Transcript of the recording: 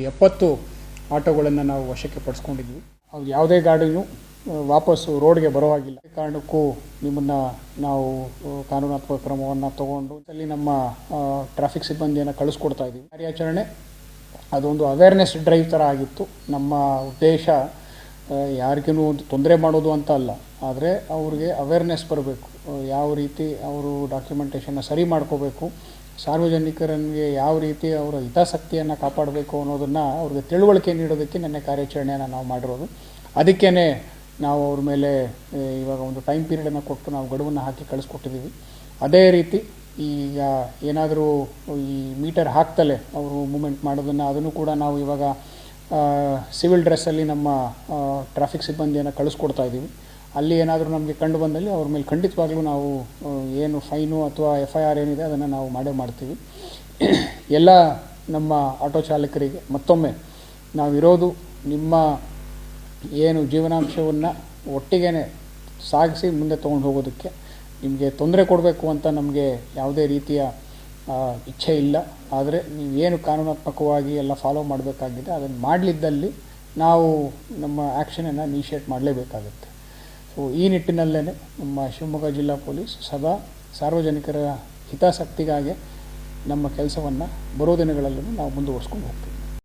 70 ಆಟೋಗಳನ್ನು ನಾವು ವಶಕ್ಕೆ ಪಡಿಸ್ಕೊಂಡಿದ್ವಿ. ಅದು ಯಾವುದೇ ಗಾಡಿನೂ ವಾಪಸ್ಸು ರೋಡ್ಗೆ ಬರೋ ಹಾಗಿಲ್ಲ. ಈ ಕಾರಣಕ್ಕೂ ನಿಮ್ಮನ್ನು ನಾವು ಕಾನೂನಾತ್ಮಕ ಕ್ರಮವನ್ನು ತಗೊಂಡು ಅಲ್ಲಿ ನಮ್ಮ ಟ್ರಾಫಿಕ್ ಸಿಬ್ಬಂದಿಯನ್ನು ಕಳಿಸ್ಕೊಡ್ತಾ ಇದ್ದೀವಿ. ಕಾರ್ಯಾಚರಣೆ ಅದೊಂದು ಅವೇರ್ನೆಸ್ ಡ್ರೈವ್ ಥರ ಆಗಿತ್ತು. ನಮ್ಮ ಉದ್ದೇಶ ಯಾರಿಗೂ ಒಂದು ತೊಂದರೆ ಮಾಡೋದು ಅಂತ ಅಲ್ಲ, ಆದರೆ ಅವ್ರಿಗೆ ಅವೇರ್ನೆಸ್ ಬರಬೇಕು. ಯಾವ ರೀತಿ ಅವರು ಡಾಕ್ಯುಮೆಂಟೇಷನ್ನ ಸರಿ ಮಾಡ್ಕೋಬೇಕು, ಸಾರ್ವಜನಿಕರಿಗೆ ಯಾವ ರೀತಿ ಅವರ ಹಿತಾಸಕ್ತಿಯನ್ನು ಕಾಪಾಡಬೇಕು ಅನ್ನೋದನ್ನು ಅವ್ರಿಗೆ ತಿಳುವಳಿಕೆ ನೀಡೋದಕ್ಕೆ ನನ್ನ ಕಾರ್ಯಾಚರಣೆಯನ್ನು ನಾವು ಮಾಡಿರೋದು. ಅದಕ್ಕೇ ನಾವು ಅವ್ರ ಮೇಲೆ ಇವಾಗ ಒಂದು ಟೈಮ್ ಪೀರಿಯಡನ್ನು ಕೊಟ್ಟು ನಾವು ಗಡುವನ್ನು ಹಾಕಿ ಕಳಿಸ್ಕೊಟ್ಟಿದ್ದೀವಿ. ಅದೇ ರೀತಿ ಈಗ ಏನಾದರೂ ಈ ಮೀಟರ್ ಹಾಕ್ತಲೇ ಅವರು ಮೂಮೆಂಟ್ ಮಾಡೋದನ್ನು ಅದನ್ನು ಕೂಡ ನಾವು ಇವಾಗ ಸಿವಿಲ್ ಡ್ರೆಸ್ಸಲ್ಲಿ ನಮ್ಮ ಟ್ರಾಫಿಕ್ ಸಿಬ್ಬಂದಿಯನ್ನು ಕಳಿಸ್ಕೊಡ್ತಾ ಇದ್ದೀವಿ. ಅಲ್ಲಿ ಏನಾದರೂ ನಮಗೆ ಕಂಡು ಬಂದಲ್ಲಿ ಅವ್ರ ಮೇಲೆ ಖಂಡಿತವಾಗ್ಲೂ ನಾವು ಏನು ಫೈನು ಅಥವಾ FIR ಏನಿದೆ ಅದನ್ನು ನಾವು ಮಾಡೇ ಮಾಡ್ತೀವಿ. ಎಲ್ಲ ನಮ್ಮ ಆಟೋ ಚಾಲಕರಿಗೆ ಮತ್ತೊಮ್ಮೆ ನಾವಿರೋದು ನಿಮ್ಮ ಏನು ಜೀವನಾಂಶವನ್ನು ಒಟ್ಟಿಗೆ ಸಾಗಿಸಿ ಮುಂದೆ ತೊಗೊಂಡು ಹೋಗೋದಕ್ಕೆ. ನಿಮಗೆ ತೊಂದರೆ ಕೊಡಬೇಕು ಅಂತ ನಮಗೆ ಯಾವುದೇ ರೀತಿಯ ಇಚ್ಛೆ ಇಲ್ಲ. ಆದರೆ ನೀವೇನು ಕಾನೂನಾತ್ಮಕವಾಗಿ ಎಲ್ಲ ಫಾಲೋ ಮಾಡಬೇಕಾಗಿದೆ ಅದನ್ನು ಮಾಡಲಿದ್ದಲ್ಲಿ ನಾವು ನಮ್ಮ ಆ್ಯಕ್ಷನನ್ನು ಇನಿಷಿಯೇಟ್ ಮಾಡಲೇಬೇಕಾಗುತ್ತೆ. ಸೊ ಈ ನಿಟ್ಟಿನಲ್ಲೇ ನಮ್ಮ ಶಿವಮೊಗ್ಗ ಜಿಲ್ಲಾ ಪೊಲೀಸ್ ಸದಾ ಸಾರ್ವಜನಿಕರ ಹಿತಾಸಕ್ತಿಗಾಗಿ ನಮ್ಮ ಕೆಲಸವನ್ನು ಬರೋ ದಿನಗಳಲ್ಲೂ ನಾವು ಮುಂದುವರಿಸ್ಕೊಂಡು ಹೋಗ್ತೀವಿ.